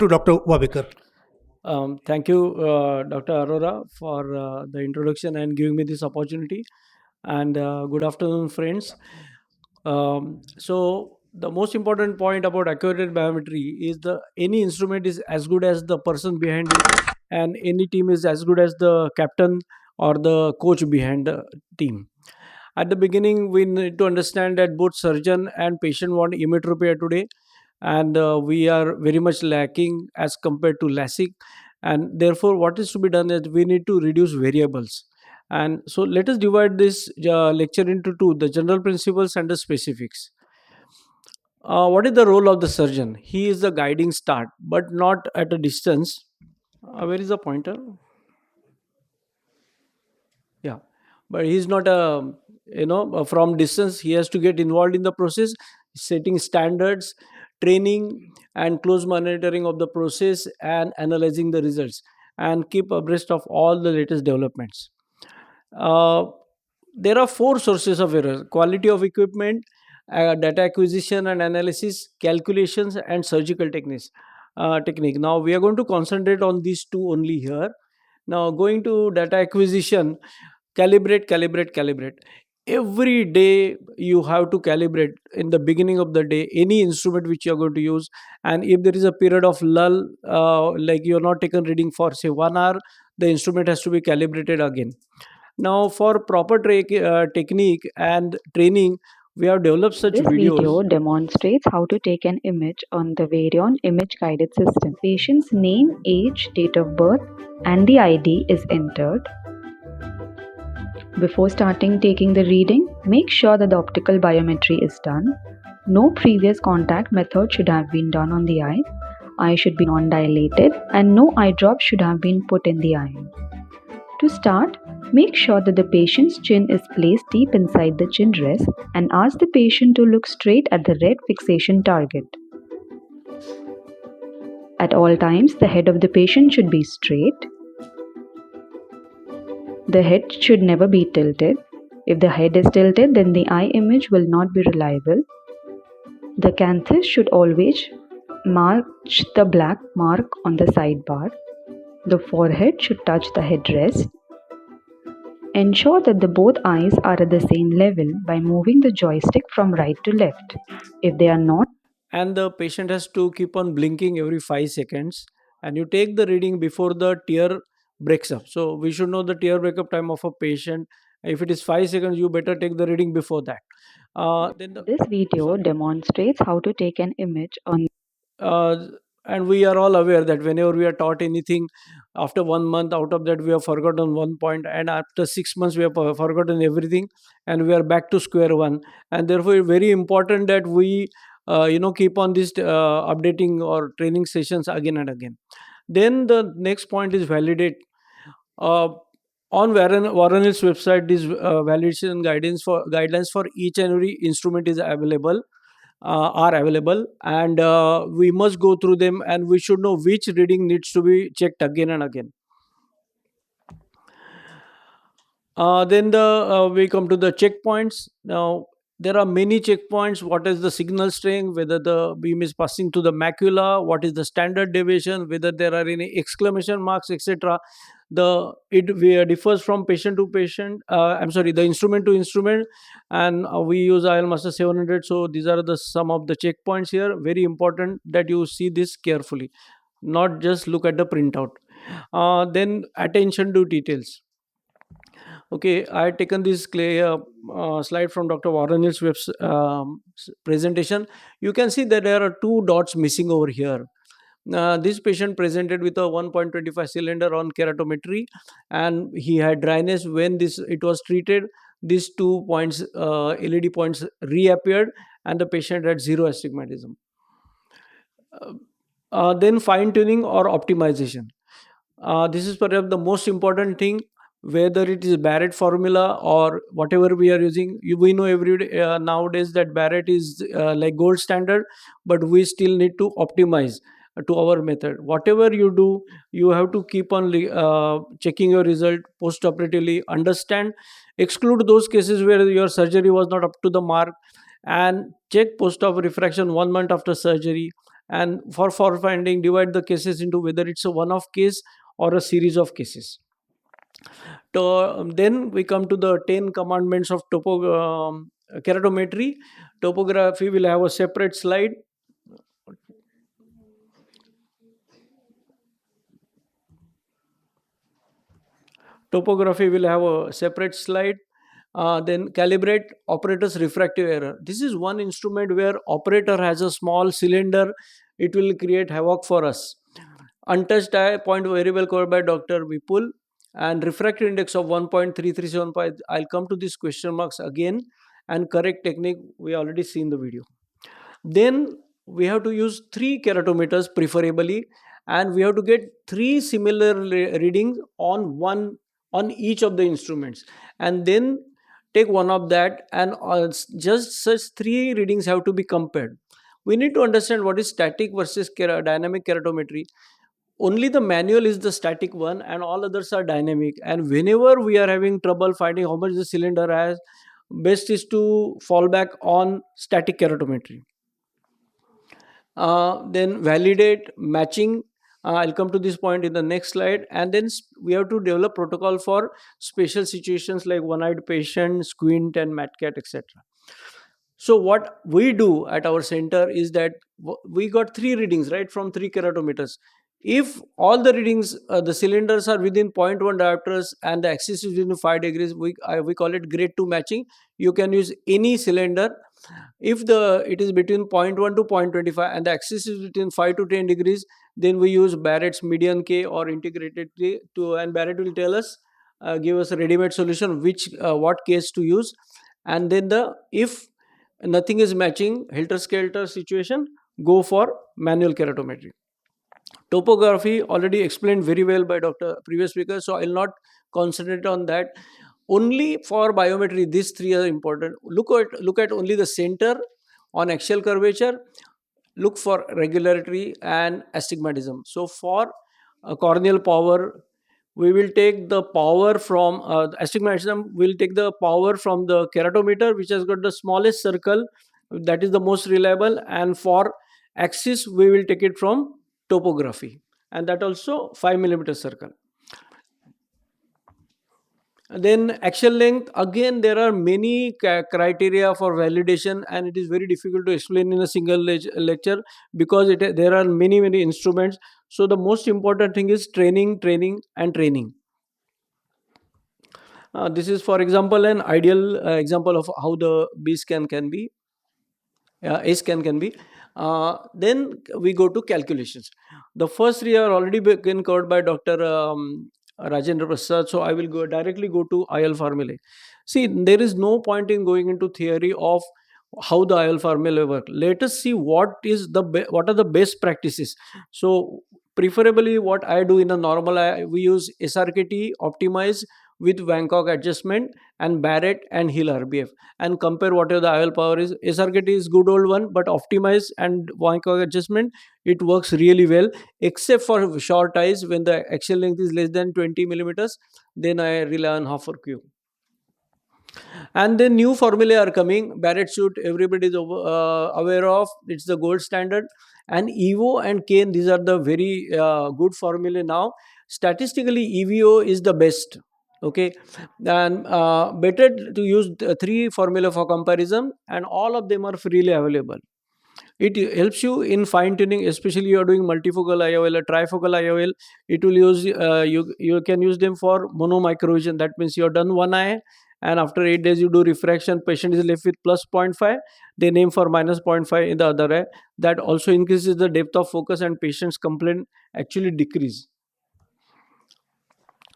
to Dr. WAVIKAR. Thank you, Dr. Arora, for the introduction and giving me this opportunity. And good afternoon, friends. So the most important point about accurate biometry is the any instrument is as good as the person behind it, and any team is as good as the captain or the coach behind the team. At the beginning, we need to understand that both surgeon and patient want immediate repair today, and we are very much lacking as compared to LASIK. And therefore, what is to be done is we need to reduce variables. And so, let us divide this lecture into two: the general principles and the specifics. What is the role of the surgeon? He is the guiding start, but not at a distance. Where is the pointer? Yeah, but he's not a from distance. He has to get involved in the process, setting standards, training, and close monitoring of the process, and analyzing the results, and keep abreast of all the latest developments. uh, there are four sources of error: quality of equipment, data acquisition and analysis, calculations, and surgical technique. Now we are going to concentrate on these two only here. Now, going to data acquisition: calibrate. Every day you have to calibrate in the beginning of the day any instrument which you are going to use. And if there is a period of lull, like you are not taken reading for say 1 hour, the instrument has to be calibrated again. Now, for proper technique and training, we have developed such This videos. video demonstrates how to take an image on the Varion image guided system. Patient's name, age, date of birth, and the ID is entered. Before starting taking the reading, make sure that the optical biometry is done. No previous contact method should have been done on the eye. Eye should be non-dilated and no eye drop should have been put in the eye. To start, make sure that the patient's chin is placed deep inside the chin rest and ask the patient to look straight at the red fixation target. At all times, the head of the patient should be straight. The head should never be tilted. If the head is tilted, then the eye image will not be reliable. The canthus should always match the black mark on the sidebar. The forehead should touch the headrest. Ensure that the both eyes are at the same level by moving the joystick from right to left. If they are not, and the patient has to keep on blinking every 5 seconds, and you take the reading before the tear breaks up. So we should know the tear breakup time of a patient. If it is 5 seconds, you better take the reading before that. Then the, this video sorry. demonstrates how to take an image on uh, and we are all aware that whenever we are taught anything, after 1 month out of that we have forgotten one point, and after 6 months we have forgotten everything, and we are back to square one. And therefore it's very important that we keep on this updating or training sessions again and again. Then the next point is validate. uh, on Warren's website, this validation guidelines for each and every instrument is available, are available, and we must go through them, and we should know which reading needs to be checked again and again. Then we come to the checkpoints. Now there are many checkpoints. What is the signal strength? Whether the beam is passing to the macula? What is the standard deviation? Whether there are any exclamation marks, etc. Differs from patient to patient. I'm sorry, the instrument to instrument, and we use IL Master 700. So these are the some of the checkpoints here. Very important that you see this carefully, not just look at the printout. Then attention to details. Okay, I had taken this slide from Dr. Warren's presentation. You can see that there are two dots missing over here. This patient presented with a 1.25 cylinder on keratometry, and he had dryness. When this it was treated, these 2 points, LED points, reappeared, and the patient had zero astigmatism. Then fine tuning or optimization. This is perhaps the most important thing. Whether it is Barrett formula or whatever we are using, we know every day, nowadays, that Barrett is like gold standard, but we still need to optimize to our method. Whatever you do, you have to keep on checking your result post operatively. Understand, exclude those cases where your surgery was not up to the mark, and check post op refraction 1 month after surgery, And for finding, divide the cases into whether it's a one-off case or a series of cases. Then we come to the 10 commandments of keratometry. Topography will have a separate slide. Topography will have a separate slide. Then calibrate operator's refractive error. This is one instrument where operator has a small cylinder. It will create havoc for us. Untouched eye, point very well covered by Dr. Vipul. And refractive index of 1.3375. I'll come to these question marks again. And correct technique, we already seen the video. Then we have to use 3 keratometers preferably, and we have to get 3 similar readings on each of the instruments, and then take one of that, and just such 3 readings have to be compared. We need to understand what is static versus dynamic keratometry. Only the manual is the static one and all others are dynamic, and whenever we are having trouble finding how much the cylinder has, best is to fall back on static keratometry. Then validate matching. I'll come to this point in the next slide. And then we have to develop protocol for special situations like one-eyed patient, squint, and MATCAT, etc. So what we do at our center is that we got 3 readings, right, from 3 keratometers. If all the readings, the cylinders are within 0.1 diopters and the axis is within 5 degrees, we call it grade 2 matching. You can use any cylinder. If it is between 0.1 to 0.25 and the axis is between 5 to 10 degrees, then we use Barrett's median K or integrated K, and Barrett will tell us, give us a ready-made solution what case to use. And then if nothing is matching, helter-skelter situation, go for manual keratometry. Topography already explained very well by Dr. previous speaker, so I will not concentrate on that. Only for biometry, these 3 are important. Look at only the center on axial curvature. Look for regularity and astigmatism. So for corneal power, we will take the power from astigmatism. We'll take the power from the keratometer, which has got the smallest circle. That is the most reliable. And for axis, we will take it from topography, and that also 5 millimeter circle. Then axial length, again there are many criteria for validation, and it is very difficult to explain in a single lecture because there are many instruments. So the most important thing is training. This is, for example, an ideal example of how the B scan can be, A scan can be. Then we go to calculations. The first 3 are already been covered by Dr. Rajendra Prasad, so I will directly go to IL formulae. See, there is no point in going into theory of how the IL formulae work. Let us see what are the best practices. So preferably what I do in a normal eye, we use SRKT optimize with Bangkok adjustment and Barrett and Hill RBF, and compare whatever the IL power is. SRKT is good old one, but optimize and Bangkok adjustment, it works really well, except for short eyes. When the axial length is less than 20 millimeters, then I rely on Hoffer Q. And then new formulae are coming. Barrett suit, everybody is aware of. It's the gold standard. And EVO and Kane, these are the very good formulae now. Statistically, EVO is the best. Okay, and better to use 3 formula for comparison, and all of them are freely available. It helps you in fine tuning, especially you are doing multifocal IOL or trifocal IOL. It will use you can use them for monomicrovision. That means you have done one eye, and after 8 days you do refraction. Patient is left with plus 0.5. They name for minus 0.5 in the other eye. That also increases the depth of focus, and patient's complaint actually decrease.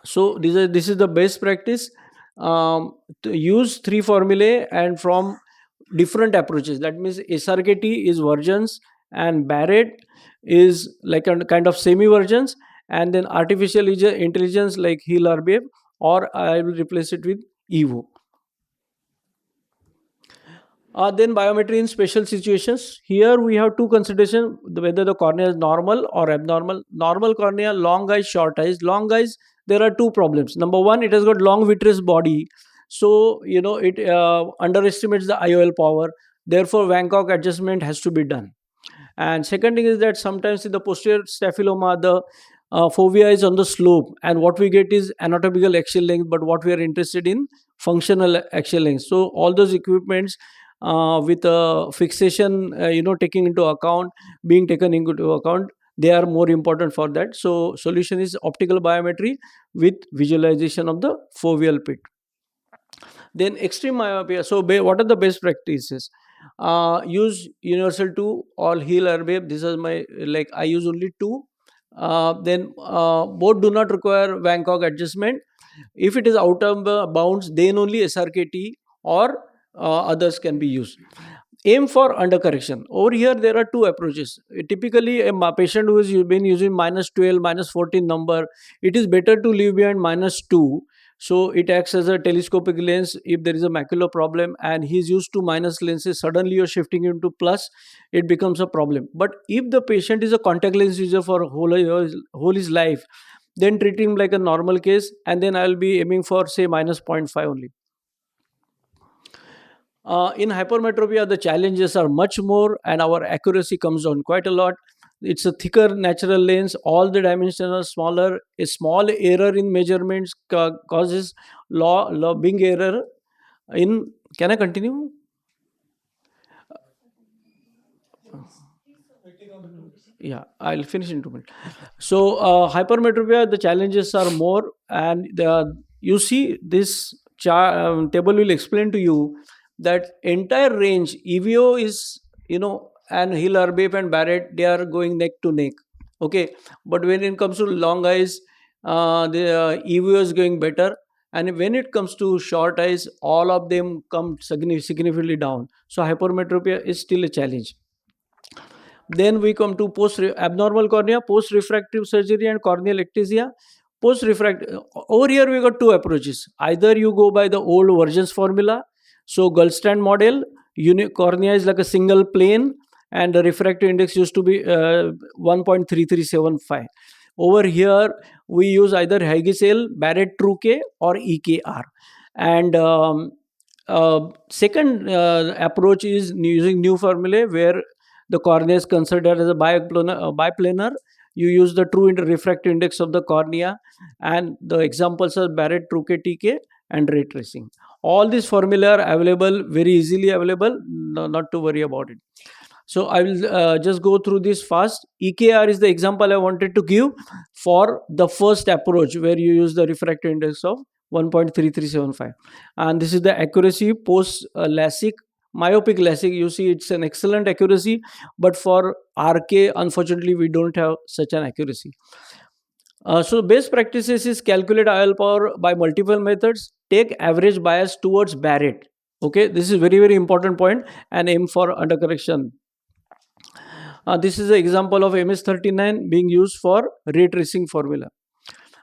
So this is the best practice, to use 3 formulae and from different approaches. That means SRKT is versions, and Barrett is like a kind of semi versions, and then artificial intelligence like Hill RBF, or I will replace it with EVO. Then biometry in special situations. Here we have 2 considerations: whether the cornea is normal or abnormal. Normal cornea, long eyes, short eyes. Long eyes, there are 2 problems. Number 1, it has got long vitreous body, so it underestimates the IOL power. Therefore, Bangkok adjustment has to be done. And second thing is that sometimes in the posterior staphyloma, the fovea is on the slope, and what we get is anatomical axial length, but what we are interested in, functional axial length. So all those equipments with fixation, taking into account, being taken into account, they are more important for that. So solution is optical biometry with visualization of the foveal pit. Then extreme myopia. So what are the best practices? Use universal 2 or heel airbag. This is my, like, I use only 2. Then both do not require Bangkok adjustment. If it is out of bounds, then only SRKT or others can be used. Aim for undercorrection. Over here, there are two approaches. Typically, a patient who has been using -12, -14 number, it is better to leave behind -2. So it acts as a telescopic lens if there is a macular problem, and he is used to minus lenses. Suddenly, you're shifting him to plus, it becomes a problem. But if the patient is a contact lens user for whole his life, then treat him like a normal case, and then I'll be aiming for, say, -0.5 only. In hypermetropia, the challenges are much more, and our accuracy comes down quite a lot. It's a thicker natural lens. All the dimensions are smaller. A small error in measurements causes big error in. Can I continue? Yeah, I'll finish in 2 minutes. So hypermetropia, the challenges are more, and you see this table will explain to you that entire range EVO is, and Hill, Arbep and Barrett, they are going neck to neck. Okay, but when it comes to long eyes, the EVO is going better, and when it comes to short eyes, all of them come significantly down. So hypermetropia is still a challenge. Then we come to abnormal cornea, post refractive surgery, and corneal ectasia. Post refractive, over here we got two approaches. Either you go by the old versions formula. So Goldstein model, cornea is like a single plane, and the refractive index used to be 1.3375. Over here we use either Hyggesell, Barrett Truke, or EKR. And second approach is using new formulae, where the cornea is considered as a biplanar. You use the true refractive index of the cornea, and the examples are Barrett, Truke, TK, and ray tracing. All these formula are available, very easily available, not to worry about it. So I will just go through this fast. EKR is the example I wanted to give for the first approach, where you use the refractive index of 1.3375, and this is the accuracy post LASIK. Myopic LASIK, you see, it's an excellent accuracy, but for RK, unfortunately, we don't have such an accuracy. So best practices is calculate IOL power by multiple methods. Take average bias towards Barrett. Okay, this is very, very important point, and aim for undercorrection. This is an example of MS39 being used for ray tracing formula.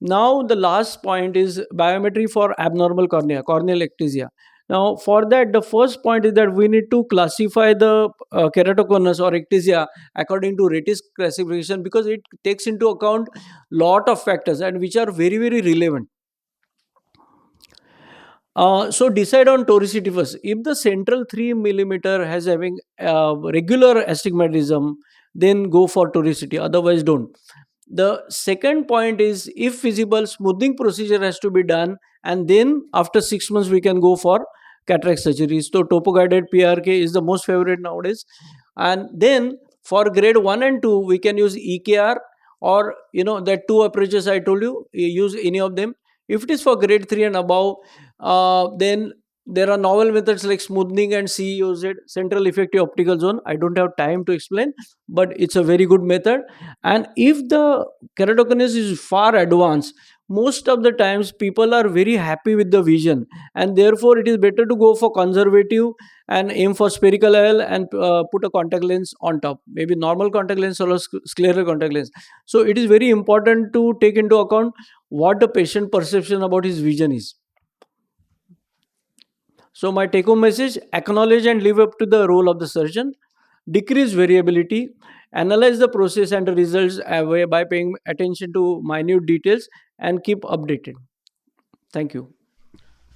Now the last point is biometry for abnormal cornea, corneal ectasia. Now for that, the first point is that we need to classify the keratoconus or ectasia according to Retis classification, because it takes into account lot of factors, and which are very, very relevant. So decide on toricity first. If the central 3 millimeter has having regular astigmatism, then go for toricity, otherwise don't. The second point is, if feasible, smoothing procedure has to be done, and then after 6 months we can go for cataract surgery. So topo guided PRK is the most favorite nowadays. And then for grade 1 and 2 we can use EKR, or that two approaches I told you, use any of them. If it is for grade 3 and above, then there are novel methods like smoothing and CEOZ, central effective optical zone. I don't have time to explain, but it's a very good method. And if the keratoconus is far advanced, most of the times people are very happy with the vision, and therefore it is better to go for conservative and aim for spherical IOL, and put a contact lens on top, maybe normal contact lens or a scleral contact lens. So it is very important to take into account what the patient perception about his vision is. So my take home message: acknowledge and live up to the role of the surgeon, decrease variability, analyze the process and the results by paying attention to minute details, and keep updated. Thank you.